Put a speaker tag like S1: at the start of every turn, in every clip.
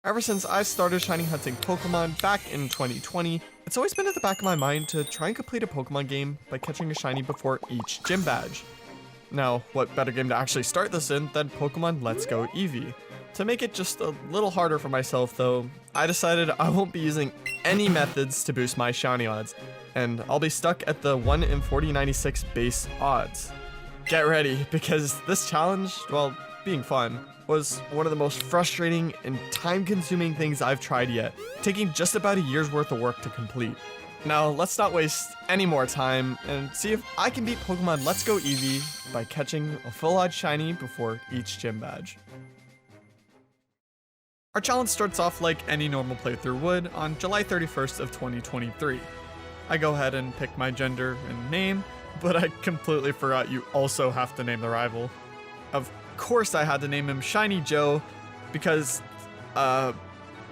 S1: Ever since I started shiny hunting Pokemon back in 2020, it's always been at the back of my mind to try and complete a Pokemon game by catching a shiny before each gym badge. Now, what better game to actually start this in than Pokemon Let's Go Eevee? To make it just a little harder for myself though, I decided I won't be using any methods to boost my shiny odds, and I'll be stuck at the 1 in 4096 base odds. Get ready, because this challenge, well, being fun, was one of the most frustrating and time-consuming things I've tried yet, taking just about a year's worth of work to complete. Now, let's not waste any more time and see if I can beat Pokemon Let's Go Eevee by catching a full odd shiny before each gym badge. Our challenge starts off like any normal playthrough would on July 31st of 2023. I go ahead and pick my gender and name, but I completely forgot you also have to name the rival. Of course I had to name him Shiny Joe because, I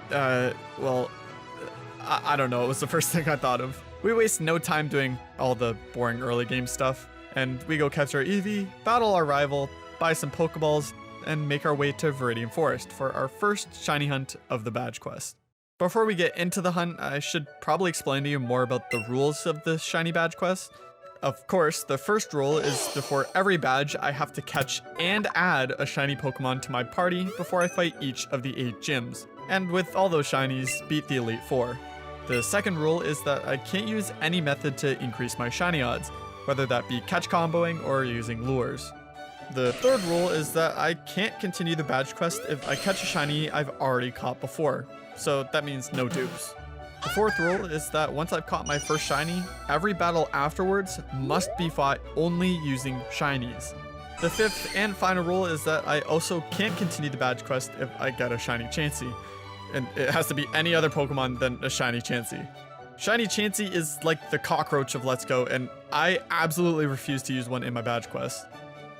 S1: don't know, it was the first thing I thought of. We waste no time doing all the boring early game stuff, and we go catch our Eevee, battle our rival, buy some Pokeballs, and make our way to Viridian Forest for our first shiny hunt of the badge quest. Before we get into the hunt, I should probably explain to you more about the rules of the shiny badge quest. Of course, the first rule is before every badge, I have to catch and add a shiny Pokemon to my party before I fight each of the 8 gyms, and with all those shinies, beat the Elite Four. The second rule is that I can't use any method to increase my shiny odds, whether that be catch comboing or using lures. The third rule is that I can't continue the badge quest if I catch a shiny I've already caught before, so that means no dupes. The fourth rule is that once I've caught my first shiny, every battle afterwards must be fought only using shinies. The fifth and final rule is that I also can't continue the badge quest if I get a shiny Chansey, and it has to be any other Pokemon than a shiny Chansey. Shiny Chansey is like the cockroach of Let's Go, and I absolutely refuse to use one in my badge quest.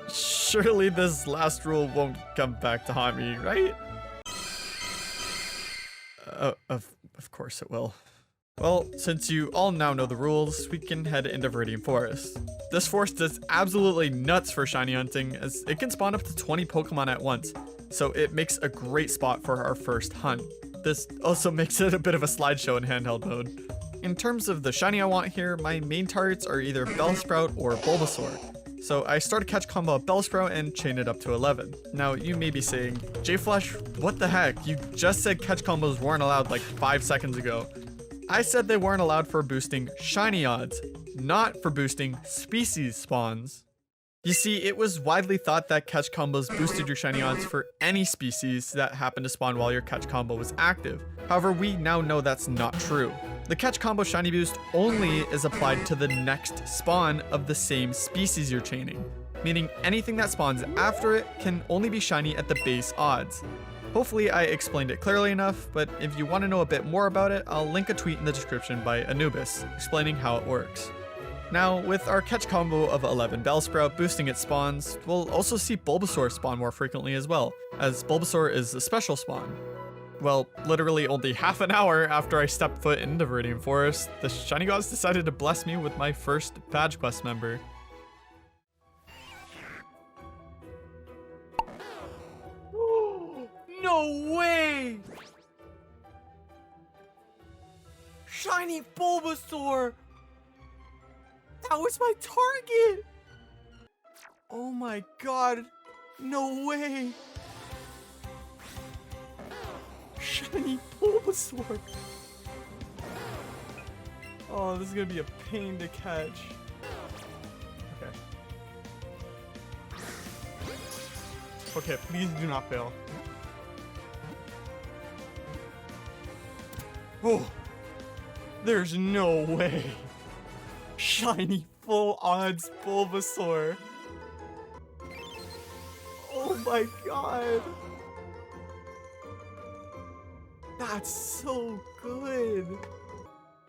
S1: Surely this last rule won't come back to haunt me, right? Of course it will. Well, since you all now know the rules, we can head into Viridian Forest. This forest is absolutely nuts for shiny hunting, as it can spawn up to 20 Pokemon at once, so it makes a great spot for our first hunt. This also makes it a bit of a slideshow in handheld mode. In terms of the shiny I want here, my main targets are either Bellsprout or Bulbasaur. So I start a catch combo of Bellsprout and chain it up to 11. Now you may be saying, JFlash, what the heck? You just said catch combos weren't allowed like 5 seconds ago. I said they weren't allowed for boosting shiny odds, not for boosting species spawns. You see, it was widely thought that catch combos boosted your shiny odds for any species that happened to spawn while your catch combo was active. However, we now know that's not true. The catch combo shiny boost only is applied to the next spawn of the same species you're chaining, meaning anything that spawns after it can only be shiny at the base odds. Hopefully I explained it clearly enough, but if you want to know a bit more about it, I'll link a tweet in the description by Anubis explaining how it works. Now, with our catch combo of 11 Bellsprout boosting its spawns, we'll also see Bulbasaur spawn more frequently as well, as Bulbasaur is a special spawn. Well, literally only half an hour after I stepped foot into Viridian Forest, the shiny gods decided to bless me with my first badge quest member.
S2: No way! Shiny Bulbasaur! That was my target! Oh my god, no way! Shiny Bulbasaur! Oh, this is gonna be a pain to catch. Okay. Okay, please do not fail. Oh! There's no way! Shiny full odds Bulbasaur! Oh my god! That's so good!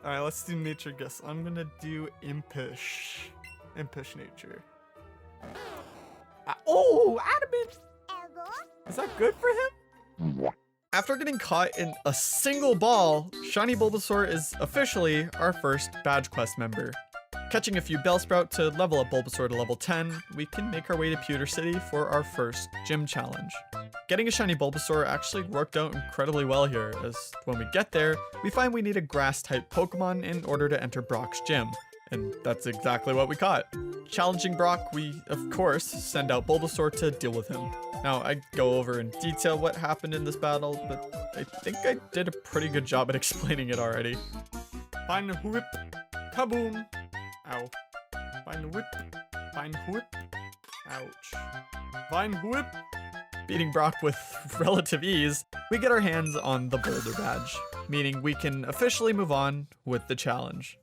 S2: Alright, let's do nature guess. I'm gonna do impish. Impish nature. Oh! Adamant! Is that good for him?
S1: After getting caught in a single ball, Shiny Bulbasaur is officially our first badge quest member. Catching a few Bellsprout to level up Bulbasaur to level 10, we can make our way to Pewter City for our first gym challenge. getting a shiny Bulbasaur actually worked out incredibly well here, as when we get there, we find we need a grass-type Pokemon in order to enter Brock's gym. And that's exactly what we caught. Challenging Brock, we, of course, send out Bulbasaur to deal with him. Now, I go over in detail what happened in this battle, but I think I did a pretty good job at explaining it already.
S2: Fine whip. Kaboom. Ow. Fine whip. Fine whip. Ouch. Fine whip.
S1: Beating Brock with relative ease, we get our hands on the Boulder Badge, meaning we can officially move on with the challenge.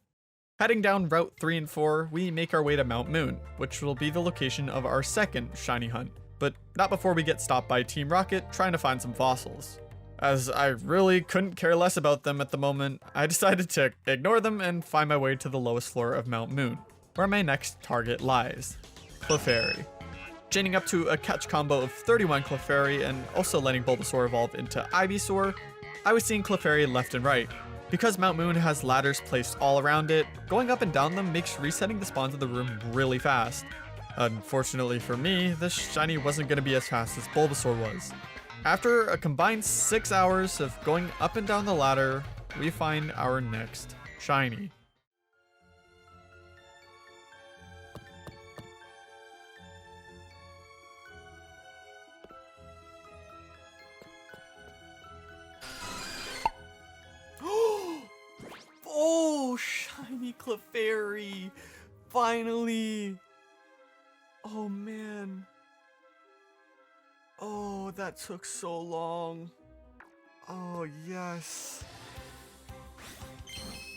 S1: Heading down Route 3 and 4, we make our way to Mount Moon, which will be the location of our second shiny hunt, but not before we get stopped by Team Rocket trying to find some fossils. As I really couldn't care less about them at the moment, I decided to ignore them and find my way to the lowest floor of Mount Moon, where my next target lies, Clefairy. Chaining up to a catch combo of 31 Clefairy and also letting Bulbasaur evolve into Ivysaur, I was seeing Clefairy left and right. Because Mount Moon has ladders placed all around it, going up and down them makes resetting the spawns of the room really fast. Unfortunately for me, this shiny wasn't going to be as fast as Bulbasaur was. After a combined 6 hours of going up and down the ladder, we find our next shiny.
S2: Oh, shiny Clefairy. Finally. Oh, man. Oh, that took so long. Oh, yes.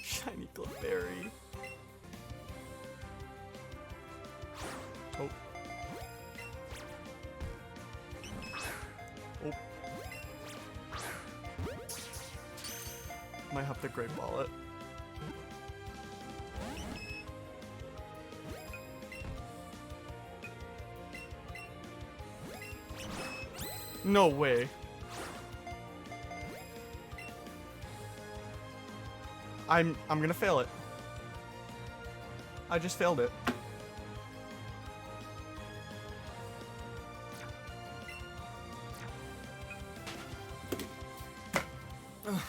S2: Shiny Clefairy. Oh. Oh. Might have to Great Ball it. No way. I'm gonna fail it. I just failed it. Ugh.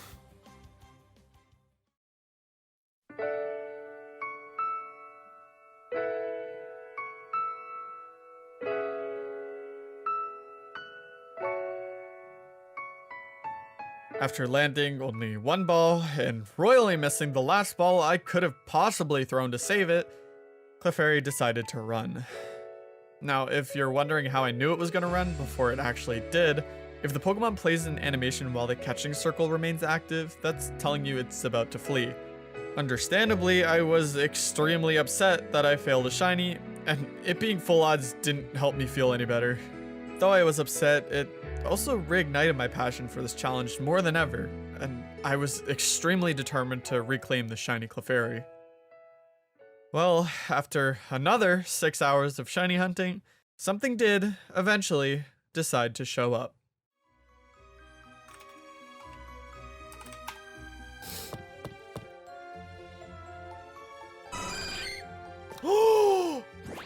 S1: After landing only one ball and royally missing the last ball I could have possibly thrown to save it, Clefairy decided to run. Now, if you're wondering how I knew it was going to run before it actually did, if the Pokemon plays an animation while the catching circle remains active, that's telling you it's about to flee. Understandably, I was extremely upset that I failed a shiny, and it being full odds didn't help me feel any better. Though I was upset, it also reignited my passion for this challenge more than ever, and I was extremely determined to reclaim the shiny Clefairy. Well, after another 6 hours of shiny hunting, something did eventually decide to show up.
S2: Oh!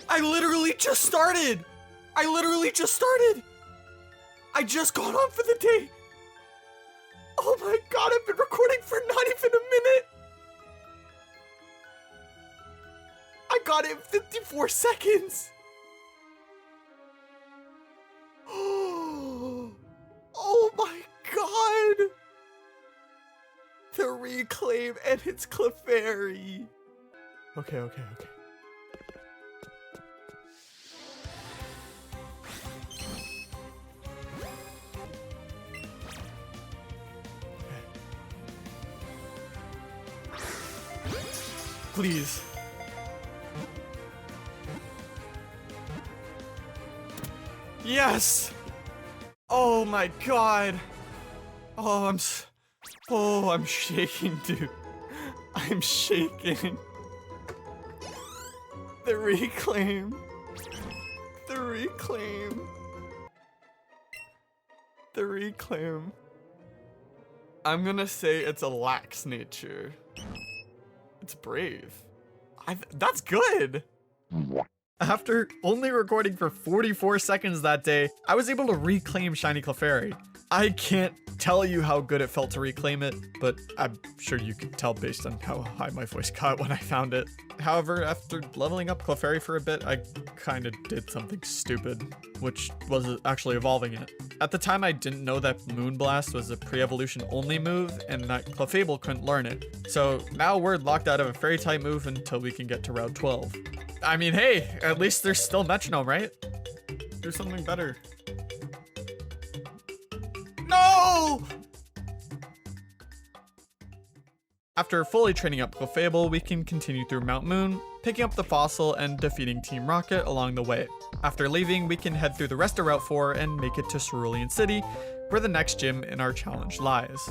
S2: I literally just started! I just got on for the day! Oh my god, I've been recording for not even a minute! I got it in 54 seconds! Oh my god! The reclaim and it's Clefairy! Okay. Please. Yes! Oh my god. Oh, I'm shaking, dude. I'm shaking. The reclaim. I'm gonna say it's a lax nature. It's brave. That's good.
S1: After only recording for 44 seconds that day, I was able to reclaim Shiny Clefairy. I can't tell you how good it felt to reclaim it, but I'm sure you could tell based on how high my voice got when I found it. However, after leveling up Clefairy for a bit, I kinda did something stupid, which was actually evolving it. At the time, I didn't know that Moonblast was a pre-evolution only move and that Clefable couldn't learn it. So now we're locked out of a fairy type move until we can get to Route 12. I mean, hey, at least there's still Metronome, right?
S2: Do something better. No!
S1: After fully training up Clefable, we can continue through Mount Moon, picking up the fossil and defeating Team Rocket along the way. After leaving, we can head through the rest of Route 4 and make it to Cerulean City, where the next gym in our challenge lies.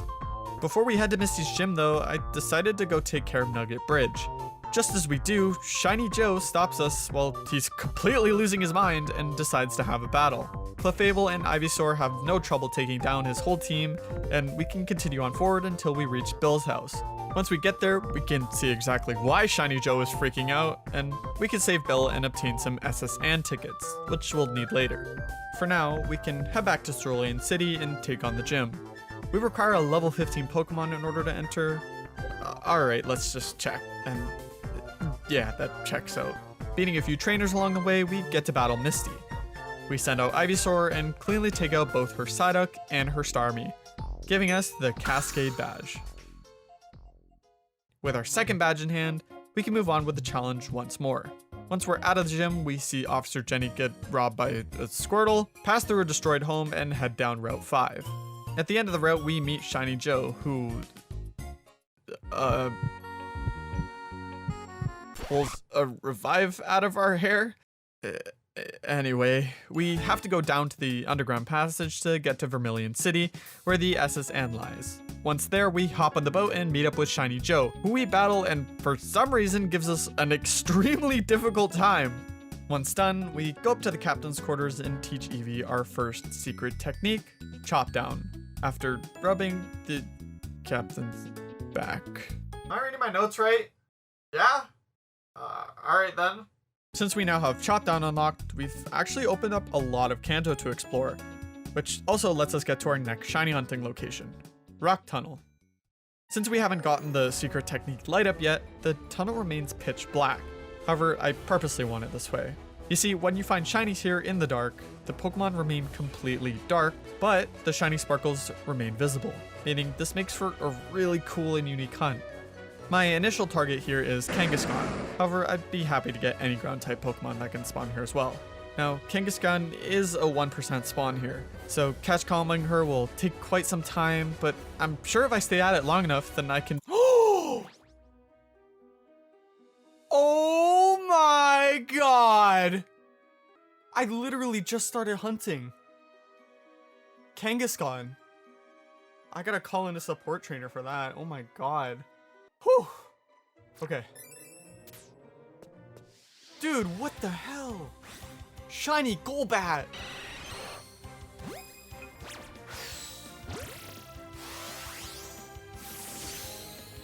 S1: Before we head to Misty's gym though, I decided to go take care of Nugget Bridge. Just as we do, Shiny Joe stops us while he's completely losing his mind and decides to have a battle. Clefable and Ivysaur have no trouble taking down his whole team, and we can continue on forward until we reach Bill's house. Once we get there, we can see exactly why Shiny Joe is freaking out, and we can save Bill and obtain some SS and tickets, which we'll need later. For now, we can head back to Cerulean City and take on the gym. We require a level 15 Pokemon in order to enter. Alright, let's just check, and yeah, that checks out. Beating a few trainers along the way, we get to battle Misty. We send out Ivysaur and cleanly take out both her Psyduck and her Starmie, giving us the Cascade badge. With our second badge in hand, we can move on with the challenge once more. Once we're out of the gym, we see Officer Jenny get robbed by a Squirtle, pass through a destroyed home, and head down Route 5. At the end of the route, we meet Shiny Joe, who pulls a revive out of our hair. Anyway, we have to go down to the underground passage to get to Vermilion City, where the SS Anne lies. Once there, we hop on the boat and meet up with Shiny Joe, who we battle and for some reason gives us an extremely difficult time. Once done, we go up to the captain's quarters and teach Eevee our first secret technique, Chop Down, after rubbing the captain's back. Am I reading my notes right? Yeah? Alright then. Since we now have Chop Down unlocked, we've actually opened up a lot of Kanto to explore, which also lets us get to our next shiny hunting location, Rock Tunnel. Since we haven't gotten the secret technique light up yet, the tunnel remains pitch black. However, I purposely want it this way. You see, when you find shinies here in the dark, the Pokemon remain completely dark, but the shiny sparkles remain visible, meaning this makes for a really cool and unique hunt. My initial target here is Kangaskhan, however I'd be happy to get any ground type Pokemon that can spawn here as well. Now, Kangaskhan is a 1% spawn here, so catch calming her will take quite some time, but I'm sure if I stay at it long enough, then I can—
S2: Oh my god! I literally just started hunting Kangaskhan. I gotta call in a support trainer for that. Oh my god. Whew. Okay. Dude, what the hell? Shiny Golbat!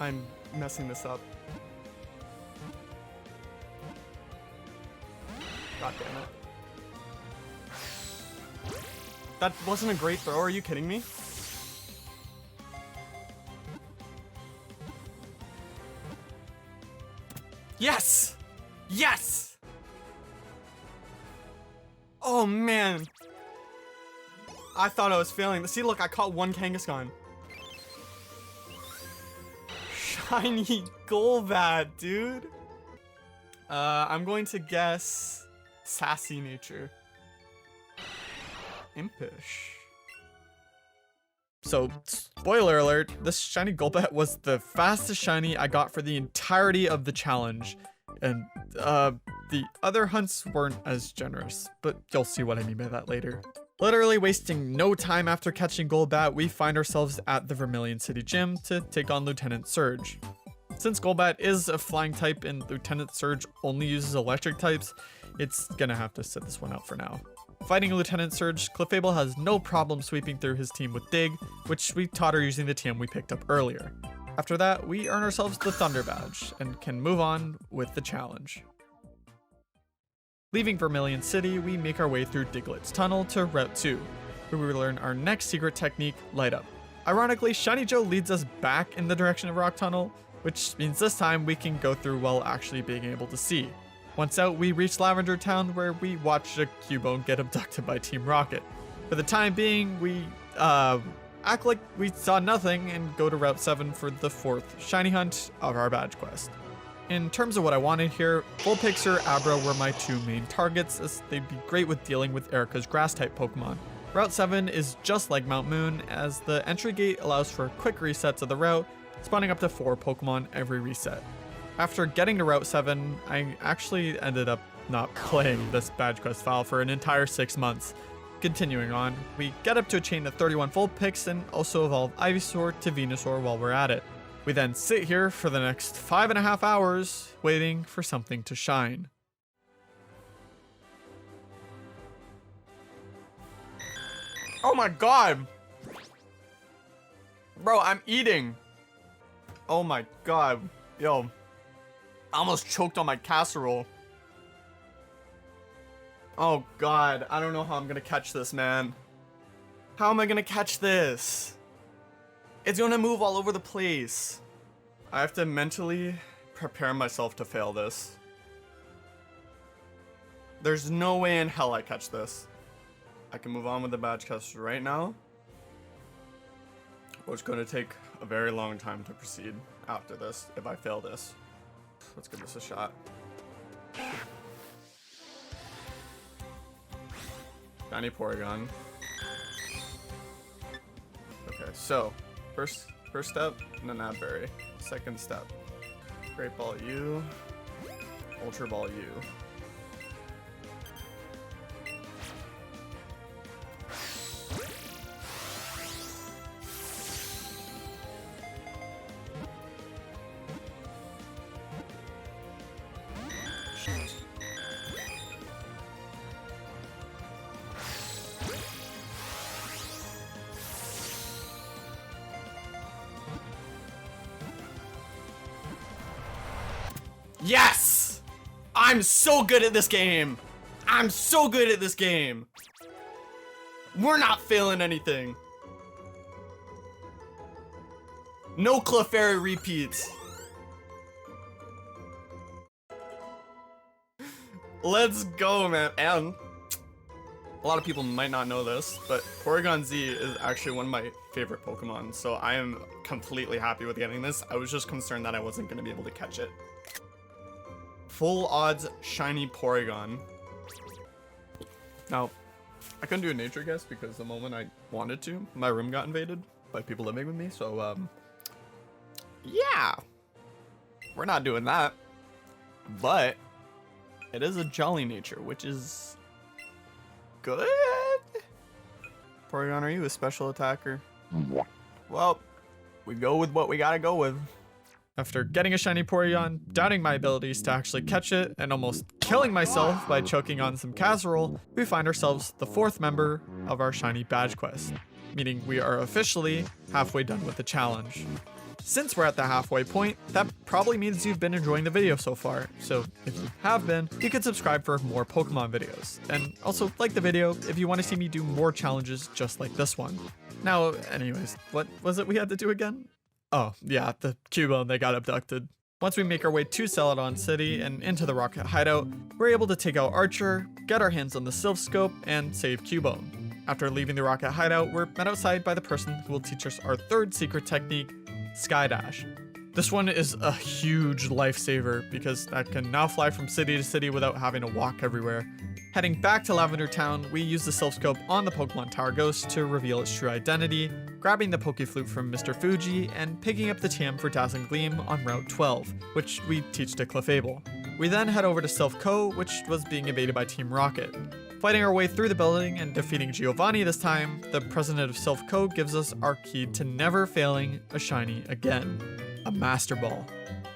S2: I'm messing this up. God damn it. That wasn't a great throw, are you kidding me? Yes! Yes! Oh man. I thought I was failing. See, look, I caught one Kangaskhan. Shiny Golbat, dude. I'm going to guess Sassy Nature. Impish. So, spoiler alert, this shiny Golbat was the fastest shiny I got for the entirety of the challenge. And, the other hunts weren't as generous, but you'll see what I mean by that later. Literally wasting no time after catching Golbat, we find ourselves at the Vermilion City Gym to take on Lieutenant Surge. Since Golbat is a flying type and Lieutenant Surge only uses electric types, it's gonna have to sit this one out for now. Fighting Lieutenant Surge, Clefable has no problem sweeping through his team with Dig, which we taught her using the TM we picked up earlier. After that, we earn ourselves the Thunder Badge and can move on with the challenge.
S1: Leaving Vermilion City, we make our way through Diglett's Tunnel to Route 2, where we learn our next secret technique, Light Up. Ironically, Shiny Joe leads us back in the direction of Rock Tunnel, which means this time we can go through while actually being able to see. Once out, we reach Lavender Town, where we watch a Cubone get abducted by Team Rocket. For the time being, we act like we saw nothing and go to Route 7 for the 4th shiny hunt of our badge quest. In terms of what I wanted here, Vulpix or Abra were my 2 main targets, as they'd be great with dealing with Erica's grass-type Pokemon. Route 7 is just like Mount Moon, as the entry gate allows for quick resets of the route, spawning up to 4 Pokemon every reset. After getting to Route 7, I actually ended up not playing this badge quest file for an entire 6 months. Continuing on, we get up to a chain of 31 Vulpix and also evolve Ivysaur to Venusaur while we're at it. We then sit here for the next 5.5 hours, waiting for something to shine. Oh my god! Bro, I'm eating! Oh my god. Yo. I almost choked on my casserole. Oh god, I don't know how I'm gonna catch this, man. How am I gonna catch this? It's gonna move all over the place. I have to mentally prepare myself to fail this. There's no way in hell I catch this. I can move on with the badge quest right now, or it's gonna take a very long time to proceed after this if I fail this. Let's give this a shot. Shiny Porygon. Okay, so first step, Nanabberry. Second step, Great Ball U, Ultra Ball U. Yes! I'm so good at this game! I'm so good at this game! We're not failing anything. No Clefairy repeats. Let's go, man. And a lot of people might not know this, but Porygon Z is actually one of my favorite Pokemon, so I am completely happy with getting this. I was just concerned that I wasn't going to be able to catch it. Full odds shiny Porygon. Now, I couldn't do a nature guess because the moment I wanted to, my room got invaded by people living with me, so yeah. We're not doing that. But it is a jolly nature, which is good. Porygon, are you a special attacker? Well, we go with what we gotta go with. After getting a shiny Porygon, doubting my abilities to actually catch it, and almost killing myself by choking on some casserole, we find ourselves the 4th member of our shiny badge quest, meaning we are officially halfway done with the challenge. Since we're at the halfway point, that probably means you've been enjoying the video so far, so if you have been, you can subscribe for more Pokemon videos, and also like the video if you want to see me do more challenges just like this one. Now, anyways, what was it we had to do again? Oh, yeah, the Cubone, they got abducted. Once we make our way to Celadon City and into the Rocket Hideout, we're able to take out Archer, get our hands on the Sylph Scope, and save Cubone. After leaving the Rocket Hideout, we're met outside by the person who will teach us our 3rd secret technique, Sky Dash. This one is a huge lifesaver because I can now fly from city to city without having to walk everywhere. Heading back to Lavender Town, we use the Sylph Scope on the Pokemon Tower Ghost to reveal its true identity, grabbing the Pokeflute from Mr. Fuji, and picking up the TM for Dazzling Gleam on Route 12, which we teach to Clefable. We then head over to Sylph Co, which was being invaded by Team Rocket. Fighting our way through the building and defeating Giovanni this time, the president of Sylph Co gives us our key to never failing a shiny again, a Master Ball.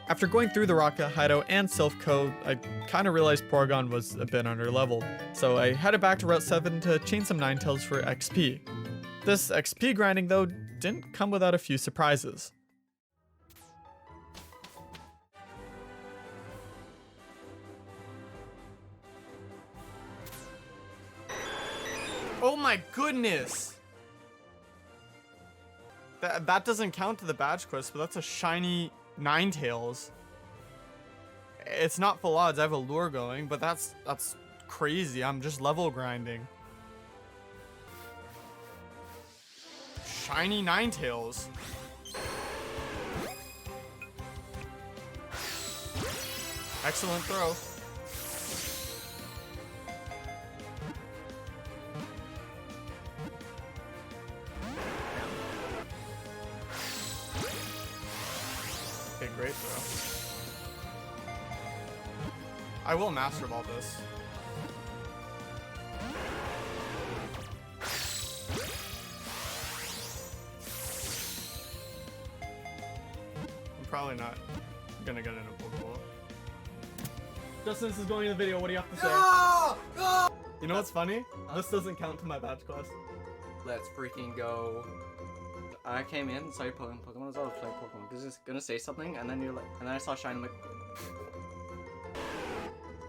S1: After going through the Rocket Hideout and Sylph Co, I kind of realized Porygon was a bit underleveled, so I headed back to Route 7 to chain some Ninetales for XP. This XP grinding, though, didn't come without a few surprises. Oh my goodness! That doesn't count to the badge quest, but that's a shiny Ninetales. It's not full odds. I have a lure going, but that's crazy. I'm just level grinding. Shiny Ninetales. Excellent throw. Okay, great throw. I will Master Ball this. I'm probably not gonna get in a Pokeball. Justin, this is going in the video. What do you have to say?
S3: No! No!
S1: You know what's funny? This doesn't count to my badge class.
S3: Let's freaking go. I came in, saw you playing Pokemon as well, playing Pokemon, because it's gonna say something, and then you're like, and then I saw Shiny, I'm like,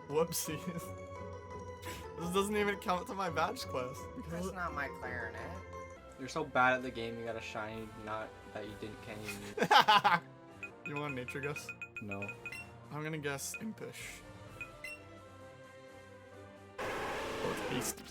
S1: Whoopsies. This doesn't even count to my badge class.
S3: that's not my clarinet. You're so bad at the game, you got a Shiny, not that you can't even use.
S1: You want nature guess?
S3: No.
S1: I'm gonna guess Impish. Oh, it's hasty.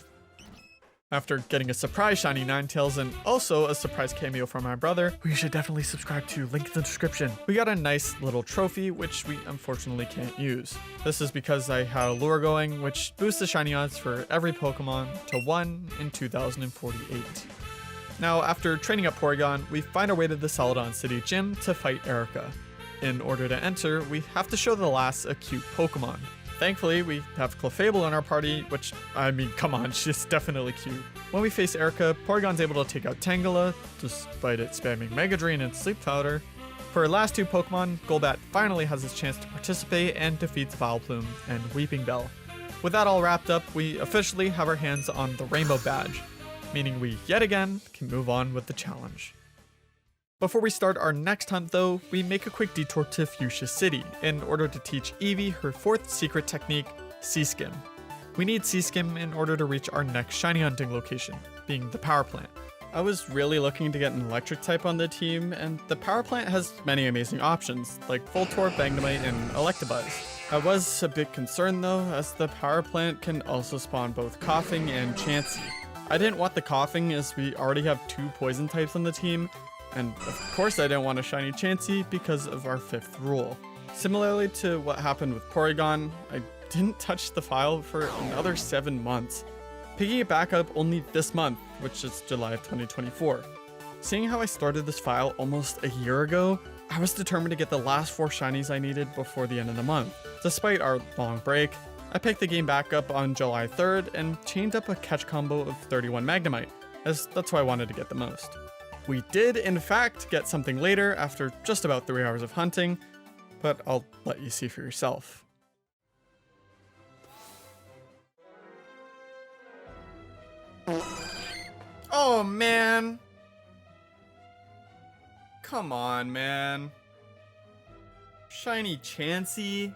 S1: After getting a surprise shiny Ninetales and also a surprise cameo from my brother, who you should definitely subscribe to, link in the description, we got a nice little trophy, which we unfortunately can't use. This is because I had a lure going, which boosts the shiny odds for every Pokemon to 1 in 2048. Now, after training up Porygon, we find our way to the Celadon City Gym to fight Erica. In order to enter, we have to show the last acute Pokemon. Thankfully, we have Clefable in our party, which, I mean, come on, she's definitely cute. When we face Erica, Porygon's able to take out Tangela, despite it spamming Mega Drain and Sleep Powder. For our last two Pokemon, Golbat finally has his chance to participate and defeats Vileplume and Weeping Bell. With that all wrapped up, we officially have our hands on the Rainbow Badge, meaning we, yet again, can move on with the challenge. Before we start our next hunt though, we make a quick detour to Fuchsia City in order to teach Eevee her fourth secret technique, Sea Skim. We need Sea Skim in order to reach our next shiny hunting location, being the power plant. I was really looking to get an electric type on the team, and the power plant has many amazing options, like Voltorb, Magnemite, and Electabuzz. I was a bit concerned though, as the power plant can also spawn both Coughing and Chansey. I didn't want the Coughing as we already have 2 poison types on the team, and of course I didn't want a shiny Chansey because of our 5th rule. Similarly to what happened with Porygon, I didn't touch the file for another 7 months, picking it back up only this month, which is July of 2024. Seeing how I started this file almost a year ago, I was determined to get the last 4 shinies I needed before the end of the month. Despite our long break, I picked the game back up on July 3rd and chained up a catch combo of 31 Magnemite, as that's what I wanted to get the most. We did, in fact, get something later after just about 3 hours of hunting, but I'll let you see for yourself. Oh, man. Come on, man. Shiny Chansey.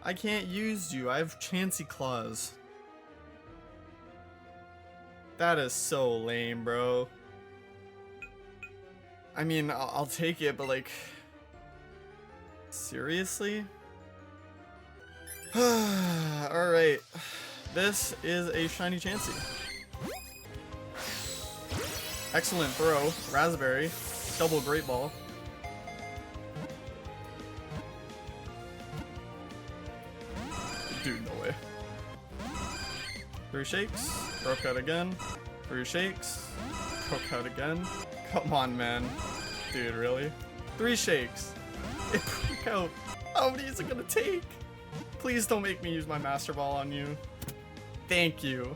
S1: I can't use you. I have Chansey Claws. That is so lame, bro. I mean, I'll take it, but like, seriously? Alright, this is a shiny Chansey. Excellent throw, Raspberry, double Great Ball. Dude, no way. 3 shakes, broke out again, 3 shakes, broke out again. Come on, man. Dude, really? 3 shakes. It broke out. How many is it gonna take? Please don't make me use my Master Ball on you. Thank you.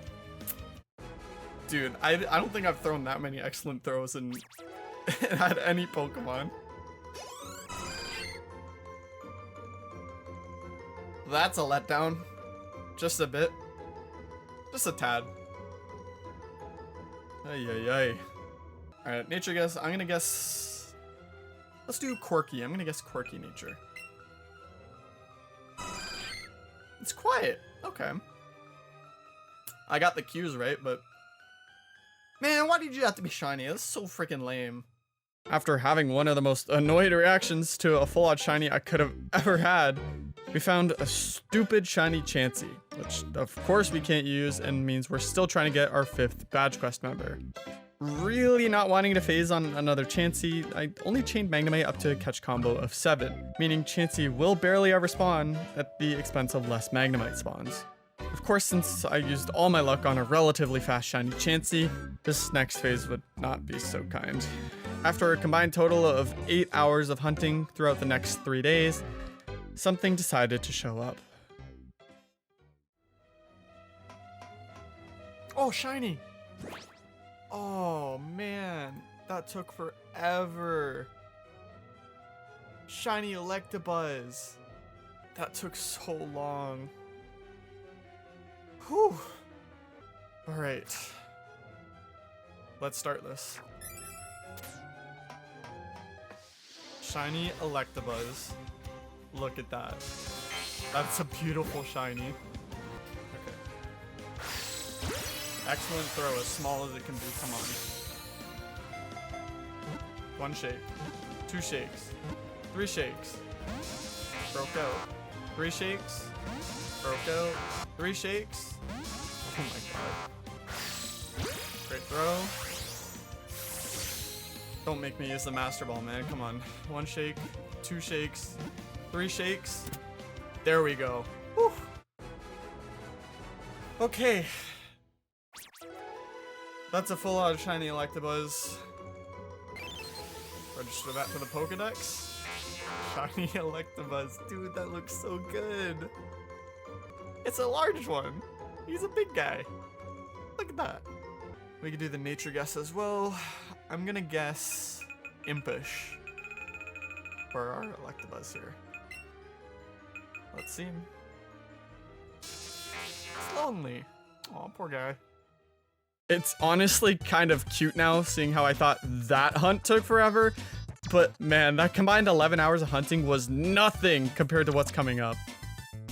S1: Dude, I don't think I've thrown that many excellent throws in at any Pokemon. That's a letdown. Just a bit. Just a tad. Ay, ay, ay. Alright, nature guess. I'm gonna guess... Let's do quirky. I'm gonna guess quirky nature. It's quiet. Okay. I got the cues right, but man, why did you have to be shiny? That's so freaking lame. After having one of the most annoyed reactions to a full-out shiny I could have ever had, we found a stupid shiny Chansey, which of course we can't use and means we're still trying to get our 5th badge quest member. Really not wanting to phase on another Chansey, I only chained Magnemite up to a catch combo of 7, meaning Chansey will barely ever spawn at the expense of less Magnemite spawns. Of course, since I used all my luck on a relatively fast shiny Chansey, this next phase would not be so kind. After a combined total of 8 hours of hunting throughout the next 3 days, something decided to show up. Oh, shiny! Oh man, that took forever. Shiny Electabuzz. That took so long. Whew. Alright. Let's start this. Shiny Electabuzz. Look at that. That's a beautiful shiny. Okay. Excellent throw, as small as it can be. Come on. 1 shake. 2 shakes. 3 shakes. Broke out. 3 shakes. Broke out. 3 shakes. Oh my god. Great throw. Don't make me use the Master Ball, man. Come on. 1 shake. 2 shakes. 3 shakes. There we go. Whew. Okay. That's a full-out shiny Electabuzz. Register that to the Pokedex. Shiny Electabuzz. Dude, that looks so good. It's a large one. He's a big guy. Look at that. We can do the nature guess as well. I'm gonna guess Impish for our Electabuzz here. Let's see him. It's lonely. Aw, poor guy. It's honestly kind of cute now, seeing how I thought that hunt took forever. But man, that combined 11 hours of hunting was nothing compared to what's coming up.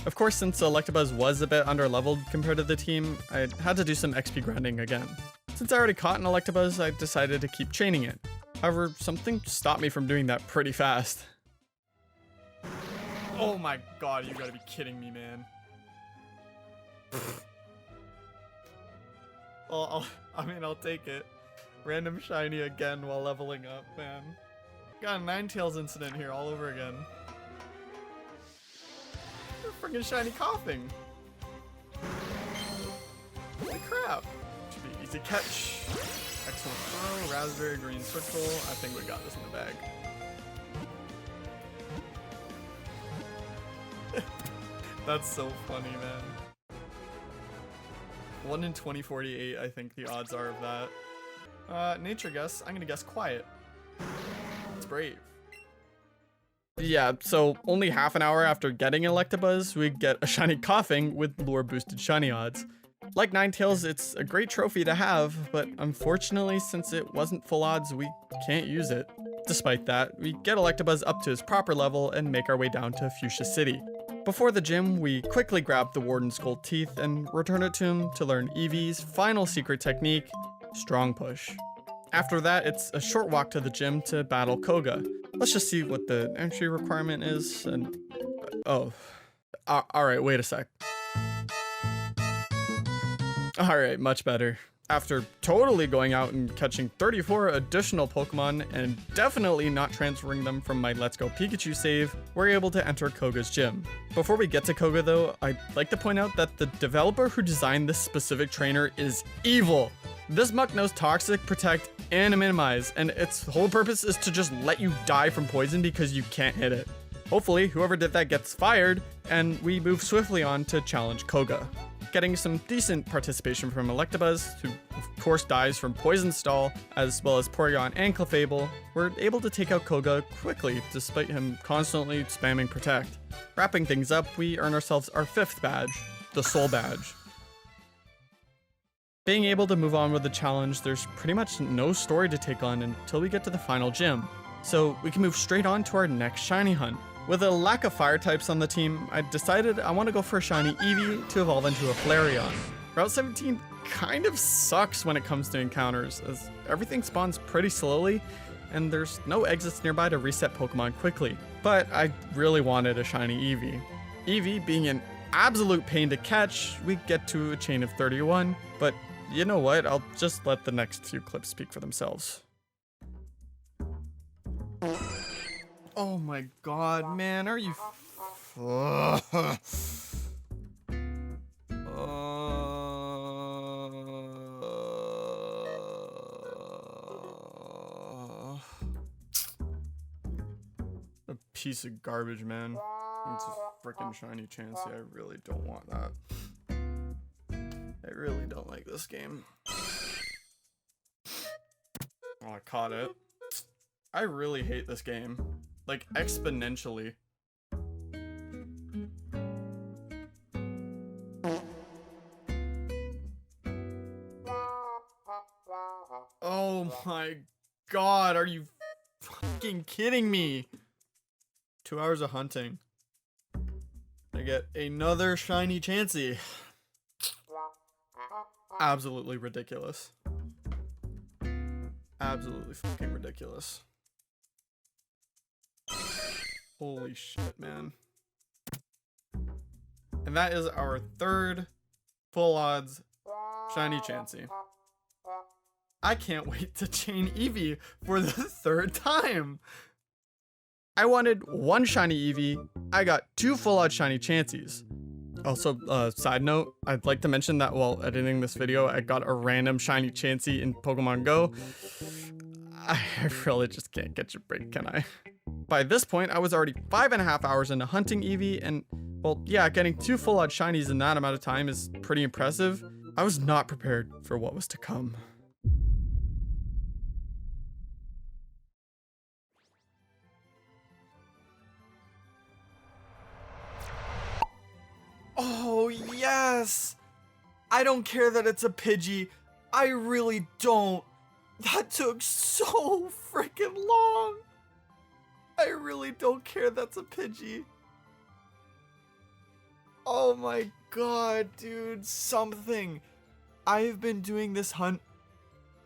S1: Of course, since Electabuzz was a bit underleveled compared to the team, I had to do some XP grinding again. Since I already caught an Electabuzz, I decided to keep chaining it. However, something stopped me from doing that pretty fast. Oh my god, you gotta be kidding me, man. Well, I'll take it. Random shiny again while leveling up, man. Got a Ninetales incident here all over again. Freaking shiny coughing. Holy crap. Should be easy catch. Excellent throw. Raspberry green switchel. I think we got this in the bag. That's so funny, man. 1 in 2048, I think the odds are of that. Nature guess. I'm gonna guess quiet. It's brave. Yeah, so only half an hour after getting Electabuzz, we get a shiny coughing with lure boosted shiny odds. Like Ninetales, it's a great trophy to have, but unfortunately, since it wasn't full odds, we can't use it. Despite that, we get Electabuzz up to his proper level and make our way down to Fuchsia City. Before the gym, we quickly grab the Warden's gold teeth and return it to him to learn Eevee's final secret technique, Strong Push. After that, it's a short walk to the gym to battle Koga. Let's just see what the entry requirement is, and... oh. Alright, wait a sec. Alright, much better. After totally going out and catching 34 additional Pokemon and definitely not transferring them from my Let's Go Pikachu save, we're able to enter Koga's gym. Before we get to Koga though, I'd like to point out that the developer who designed this specific trainer is evil. This muck knows Toxic, Protect, and Minimize, and its whole purpose is to just let you die from poison because you can't hit it. Hopefully, whoever did that gets fired, and we move swiftly on to challenge Koga. Getting some decent participation from Electabuzz, who of course dies from Poison Stall, as well as Porygon and Clefable, we're able to take out Koga quickly despite him constantly spamming Protect. Wrapping things up, we earn ourselves our 5th badge, the Soul Badge. Being able to move on with the challenge, there's pretty much no story to take on until we get to the final gym, so we can move straight on to our next shiny hunt. With a lack of fire types on the team, I decided I want to go for a shiny Eevee to evolve into a Flareon. Route 17 kind of sucks when it comes to encounters, as everything spawns pretty slowly, and there's no exits nearby to reset Pokemon quickly. But I really wanted a shiny Eevee. Eevee being an absolute pain to catch, we get to a chain of 31, but you know what? I'll just let the next few clips speak for themselves. Oh my god, man, are you a piece of garbage, man. It's a freaking shiny Chansey. I really don't want that. I really don't like this game. Oh, I caught it. I really hate this game. Like, exponentially. Oh my god, are you fucking kidding me? 2 hours of hunting. I get another shiny Chansey. Absolutely ridiculous. Absolutely fucking ridiculous. Holy shit, man. And that is our third full odds shiny Chansey. I can't wait to chain Eevee for the third time. I wanted one shiny Eevee. I got 2 full odds shiny Chanseys. Also, side note, I'd like to mention that while editing this video, I got a random shiny Chansey in Pokemon Go. I really just can't catch a break, can I? By this point, I was already 5.5 hours into hunting Eevee, and, well, yeah, getting 2 full odd shinies in that amount of time is pretty impressive. I was not prepared for what was to come. Oh, yes! I don't care that it's a Pidgey. I really don't. That took so freaking long. I really don't care that's a Pidgey. Oh my god, dude, something. I've been doing this hunt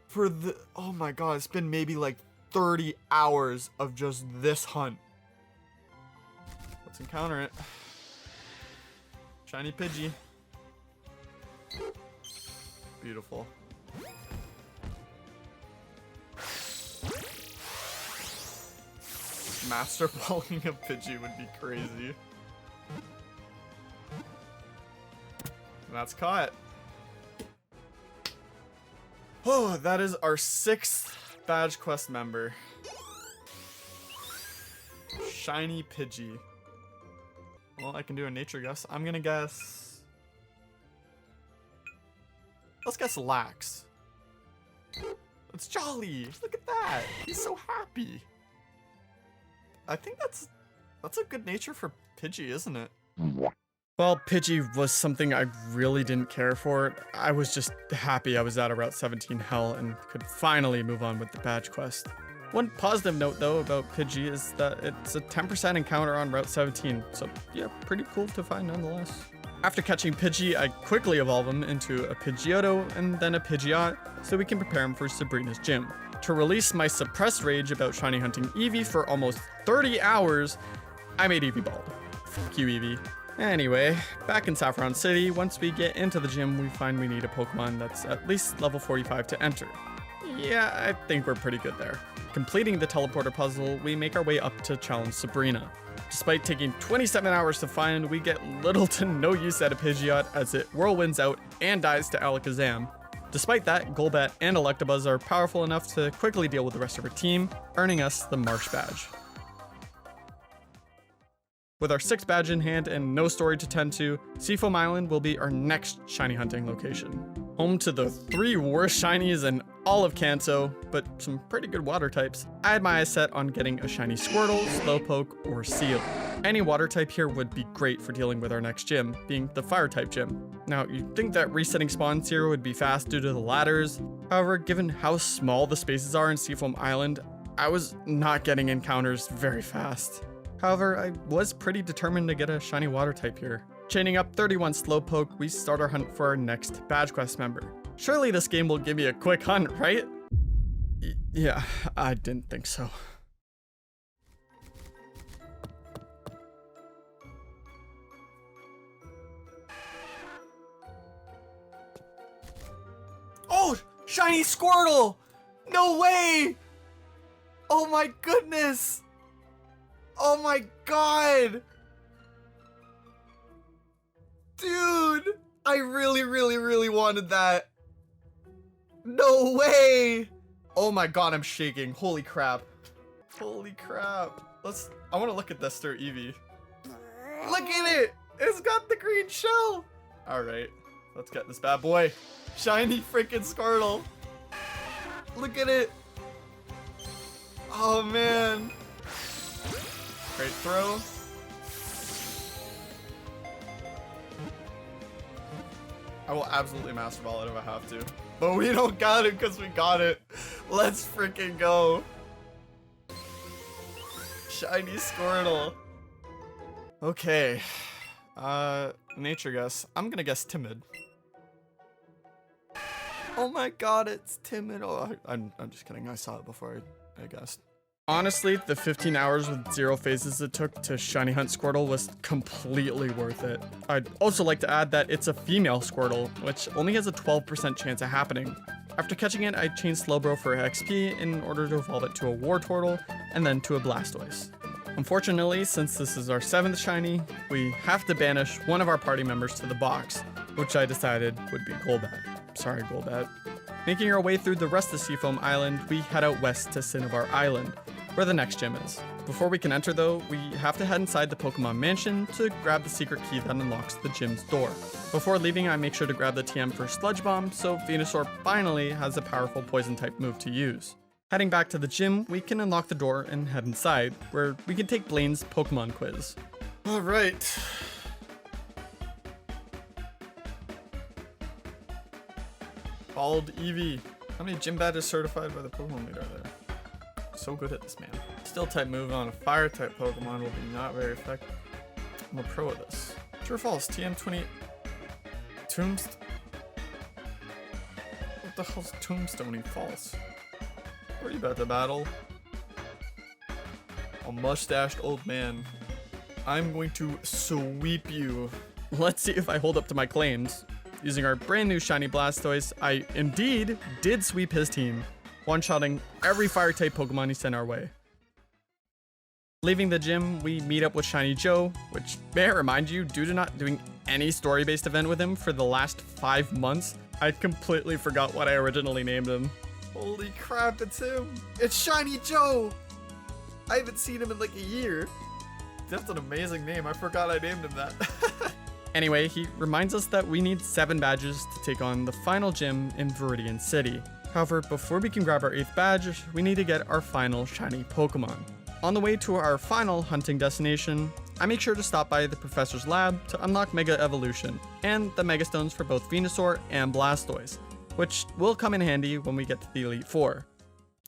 S1: for oh my god, it's been maybe like 30 hours of just this hunt. Let's encounter it. Shiny Pidgey. Beautiful. Master balling a Pidgey would be crazy. And that's caught. Oh, that is our 6th badge quest member. Shiny Pidgey. Well, I can do a nature guess. I'm gonna guess... Let's guess Lax. It's Jolly! Look at that! He's so happy! I think that's a good nature for Pidgey, isn't it? Well, Pidgey was something I really didn't care for. I was just happy I was out of Route 17 hell and could finally move on with the badge quest. One positive note, though, about Pidgey is that it's a 10% encounter on Route 17, so yeah, pretty cool to find nonetheless. After catching Pidgey, I quickly evolve him into a Pidgeotto and then a Pidgeot, so we can prepare him for Sabrina's gym. To release my suppressed rage about shiny hunting Eevee for almost 30 hours, I made Eevee bald. Fuck you, Eevee. Anyway, back in Saffron City, once we get into the gym, we find we need a Pokemon that's at least level 45 to enter. Yeah, I think we're pretty good there. Completing the teleporter puzzle, we make our way up to challenge Sabrina. Despite taking 27 hours to find, we get little to no use out of Pidgeot as it whirlwinds out and dies to Alakazam. Despite that, Golbat and Electabuzz are powerful enough to quickly deal with the rest of our team, earning us the Marsh Badge. With our 6th badge in hand and no story to tend to, Seafoam Island will be our next shiny hunting location. Home to the 3 worst shinies in all of Kanto, but some pretty good water types. I had my eyes set on getting a shiny Squirtle, Slowpoke, or Seal. Any water type here would be great for dealing with our next gym, being the fire type gym. Now, you'd think that resetting spawns here would be fast due to the ladders. However, given how small the spaces are in Seafoam Island, I was not getting encounters very fast. However, I was pretty determined to get a shiny water type here. Chaining up 31 Slowpoke, we start our hunt for our next badge quest member. Surely this game will give me a quick hunt, right? Yeah, I didn't think so.
S2: Oh, shiny Squirtle! No way! Oh my goodness! Oh my god! Dude! I really wanted that. No way! Oh my god, I'm shaking. Holy crap. Holy crap. I want to look at this through Eevee. Look at it! It's got the green shell! Alright, let's get this bad boy. Shiny freaking Squirtle. Look at it. Oh man. Great throw. I will absolutely Master Ball it if I have to. But we don't got it because we got it. Let's freaking go. Shiny Squirtle. Okay. Nature guess. I'm gonna guess timid. Oh my god, it's timid. Oh, I'm just kidding. I saw it before I guessed.
S1: Honestly, the 15 hours with 0 phases it took to shiny hunt Squirtle was completely worth it. I'd also like to add that it's a female Squirtle, which only has a 12% chance of happening. After catching it, I changed Slowbro for XP in order to evolve it to a Wartortle and then to a Blastoise. Unfortunately, since this is our 7th shiny, we have to banish one of our party members to the box, which I decided would be Golbat. Sorry, Golbat. Making our way through the rest of Seafoam Island, we head out west to Cinnabar Island, where the next gym is. Before we can enter though, we have to head inside the Pokemon Mansion to grab the secret key that unlocks the gym's door. Before leaving, I make sure to grab the TM for Sludge Bomb, so Venusaur finally has a powerful poison type move to use. Heading back to the gym, we can unlock the door and head inside, where we can take Blaine's Pokemon quiz.
S2: Alright. Bald Eevee. How many gym badges certified by the Pokemon leader are there? So good at this, man. Steel type move on a fire type Pokemon will be not very effective. I'm a pro at this. True or false? TM20. Tombstone. What the hell's Tombstone? False. Where are you about to battle? A mustached old man. I'm going to sweep you.
S1: Let's see if I hold up to my claims. Using our brand new shiny Blastoise, I indeed did sweep his team, one-shotting every fire-type Pokemon he sent our way. Leaving the gym, we meet up with Shiny Joe, which, may I remind you, due to not doing any story-based event with him for the last 5 months, I completely forgot what I originally named him.
S2: Holy crap, it's him! It's Shiny Joe! I haven't seen him in like a year. That's an amazing name. I forgot I named him that.
S1: Anyway, he reminds us that we need 7 badges to take on the final gym in Viridian City. However, before we can grab our 8th badge, we need to get our final shiny Pokemon. On the way to our final hunting destination, I make sure to stop by the professor's lab to unlock Mega Evolution and the Mega Stones for both Venusaur and Blastoise, which will come in handy when we get to the Elite Four.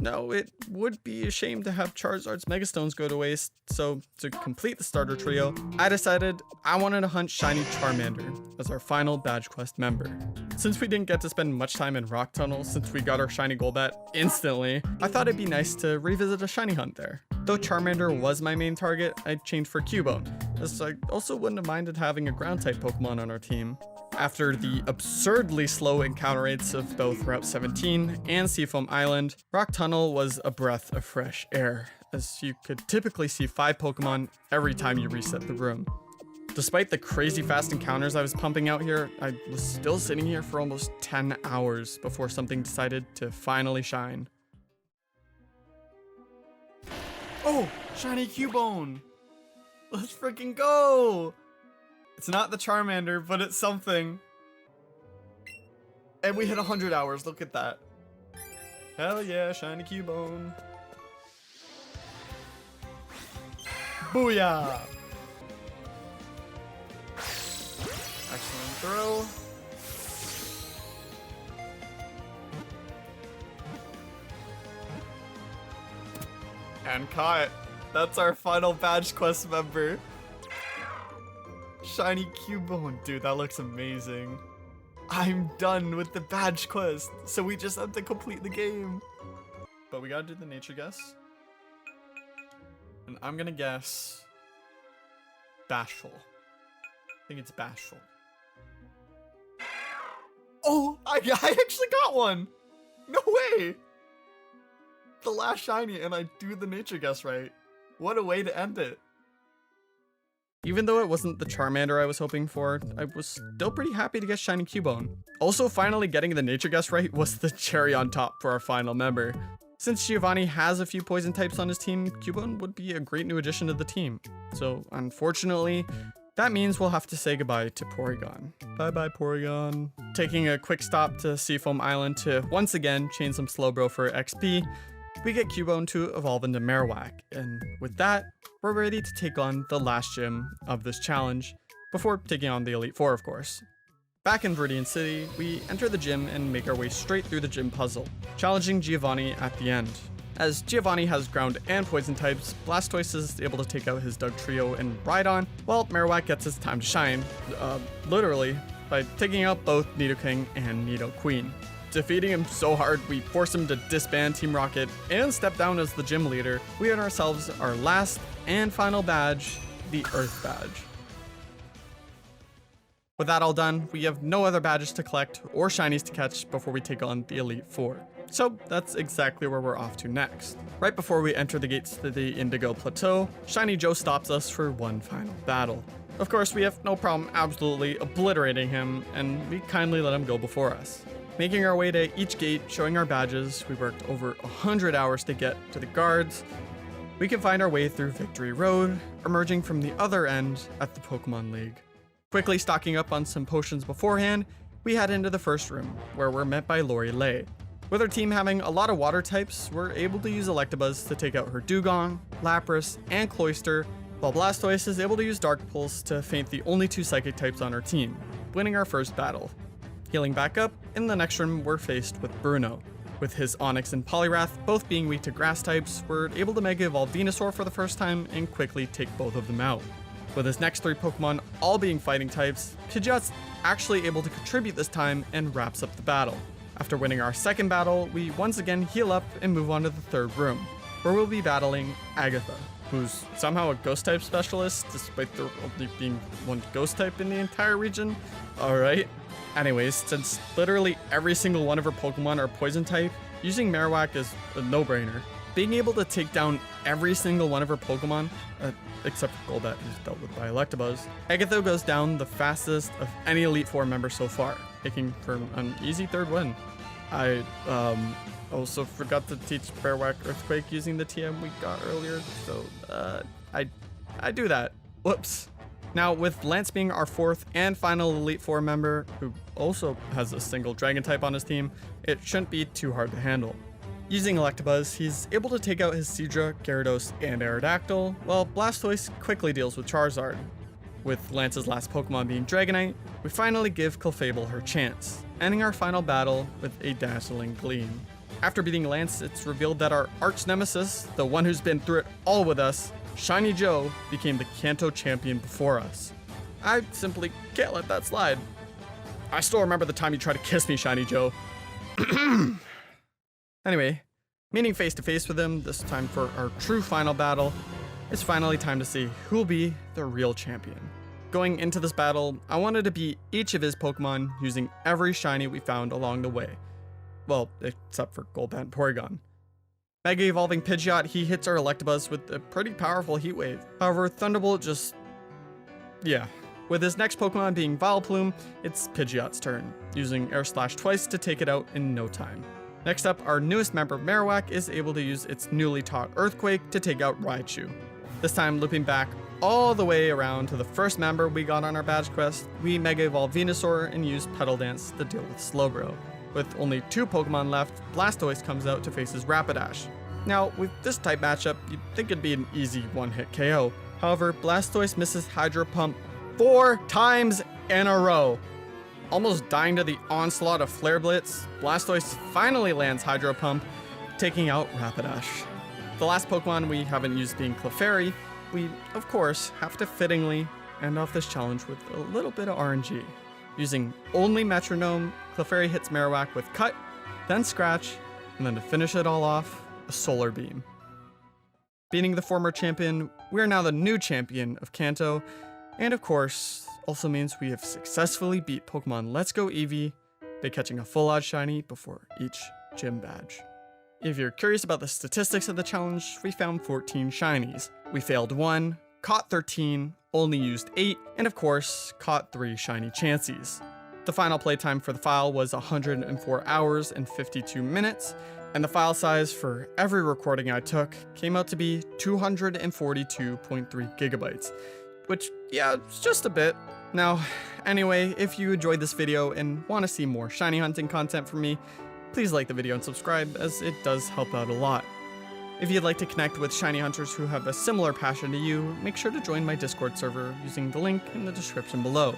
S1: Now, it would be a shame to have Charizard's Megastones go to waste, so to complete the starter trio, I decided I wanted to hunt Shiny Charmander as our final badge quest member. Since we didn't get to spend much time in Rock Tunnel since we got our Shiny Golbat instantly, I thought it'd be nice to revisit a shiny hunt there. Though Charmander was my main target, I changed for Cubone, as I also wouldn't have minded having a ground-type Pokemon on our team. After the absurdly slow encounter rates of both Route 17 and Seafoam Island, Rock Tunnel was a breath of fresh air, as you could typically see 5 Pokemon every time you reset the room. Despite the crazy fast encounters I was pumping out here, I was still sitting here for almost 10 hours before something decided to finally shine.
S2: Oh, Shiny Cubone! Let's freaking go! It's not the Charmander, but it's something. And we hit 100 hours, look at that. Hell yeah, Shiny Cubone. Booyah! Excellent throw. And caught. That's our final badge quest member.
S1: Shiny Cubone. Dude, that looks amazing. I'm done with the badge quest, so we just have to complete the game. But we gotta do the nature guess. And I'm gonna guess bashful. I think it's bashful. Oh, I actually got one. No way. The last shiny and I do the nature guess right. What a way to end it. Even though it wasn't the Charmander I was hoping for, I was still pretty happy to get Shiny Cubone. Also, finally getting the nature guess right was the cherry on top for our final member. Since Giovanni has a few poison types on his team, Cubone would be a great new addition to the team. So, unfortunately, that means we'll have to say goodbye to Porygon. Bye-bye, Porygon. Taking a quick stop to Seafoam Island to once again chain some Slowbro for XP, we get Cubone to evolve into Marowak, and with that, we're ready to take on the last gym of this challenge, before taking on the Elite Four, of course. Back in Viridian City, we enter the gym and make our way straight through the gym puzzle, challenging Giovanni at the end. As Giovanni has ground and poison types, Blastoise is able to take out his Dugtrio and Rhydon, while Marowak gets his time to shine, literally, by taking out both Nidoking and Nidoqueen. Defeating him so hard, we force him to disband Team Rocket and step down as the gym leader. We earn ourselves our last and final badge, the Earth Badge. With that all done, we have no other badges to collect or shinies to catch before we take on the Elite Four. So that's exactly where we're off to next. Right before we enter the gates to the Indigo Plateau, Shiny Joe stops us for one final battle. Of course, we have no problem absolutely obliterating him, and we kindly let him go before us. Making our way to each gate, showing our badges, we worked over 100 hours to get to the guards. We can find our way through Victory Road, emerging from the other end at the Pokemon League. Quickly stocking up on some potions beforehand, we head into the first room, where we're met by Lori Lay. With our team having a lot of water types, we're able to use Electabuzz to take out her Dugong, Lapras, and Cloyster, while Blastoise is able to use Dark Pulse to feint the only two Psychic types on our team, winning our first battle. Healing back up, in the next room we're faced with Bruno. With his Onix and Poliwrath both being weak to grass types, we're able to Mega Evolve Venusaur for the first time and quickly take both of them out. With his next three Pokemon all being fighting types, Pidgeot's actually able to contribute this time and wraps up the battle. After winning our second battle, we once again heal up and move on to the third room, where we'll be battling Agatha, who's somehow a ghost type specialist despite there only being one ghost type in the entire region. Alright. Anyways, since literally every single one of her Pokemon are poison type, using Marowak is a no-brainer. Being able to take down every single one of her Pokemon, except for Golbat, who's dealt with by Electabuzz, Agatha goes down the fastest of any Elite Four member so far, making for an easy third win. I also forgot to teach Marowak Earthquake using the TM we got earlier, so I do that. Whoops. Now, with Lance being our fourth and final Elite Four member, who also has a single Dragon type on his team, it shouldn't be too hard to handle. Using Electabuzz, he's able to take out his Seadra, Gyarados, and Aerodactyl, while Blastoise quickly deals with Charizard. With Lance's last Pokemon being Dragonite, we finally give Clefable her chance, ending our final battle with a dazzling gleam. After beating Lance, it's revealed that our arch nemesis, the one who's been through it all with us, Shiny Joe, became the Kanto champion before us. I simply can't let that slide. I still remember the time you tried to kiss me, Shiny Joe. Anyway, meeting face to face with him, this time for our true final battle, it's finally time to see who will be the real champion. Going into this battle, I wanted to beat each of his Pokemon using every shiny we found along the way. Well, except for Golbat and Porygon. Mega Evolving Pidgeot, he hits our Electabuzz with a pretty powerful Heat Wave. However, Thunderbolt just... yeah. With his next Pokemon being Vileplume, it's Pidgeot's turn, using Air Slash twice to take it out in no time. Next up, our newest member Marowak is able to use its newly taught Earthquake to take out Raichu. This time looping back all the way around to the first member we got on our badge quest, we Mega Evolve Venusaur and use Petal Dance to deal with Slowbro. With only two Pokemon left, Blastoise comes out to face his Rapidash. Now, with this type matchup, you'd think it'd be an easy one-hit KO. However, Blastoise misses Hydro Pump 4 times in a row. Almost dying to the onslaught of Flare Blitz, Blastoise finally lands Hydro Pump, taking out Rapidash. The last Pokemon we haven't used being Clefairy, we, of course, have to fittingly end off this challenge with a little bit of RNG. Using only Metronome, Clefairy hits Marowak with Cut, then Scratch, and then to finish it all off, a Solar Beam. Beating the former champion, we are now the new champion of Kanto, and of course, also means we have successfully beat Pokemon Let's Go Eevee by catching a full odd shiny before each gym badge. If you're curious about the statistics of the challenge, we found 14 shinies. We failed 1, caught 13, only used 8, and of course, caught 3 shiny Chanseys. The final playtime for the file was 104 hours and 52 minutes, and the file size for every recording I took came out to be 242.3 gigabytes, which, yeah, it's just a bit. Now, anyway, if you enjoyed this video and want to see more shiny hunting content from me, please like the video and subscribe, as it does help out a lot. If you'd like to connect with shiny hunters who have a similar passion to you, make sure to join my Discord server using the link in the description below.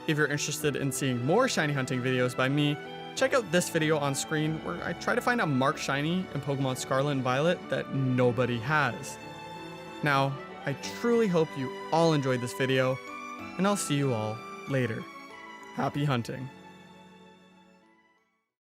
S1: If you're interested in seeing more shiny hunting videos by me, check out this video on screen where I try to find a marked shiny in Pokemon Scarlet and Violet that nobody has. Now, I truly hope you all enjoyed this video, and I'll see you all later. Happy hunting.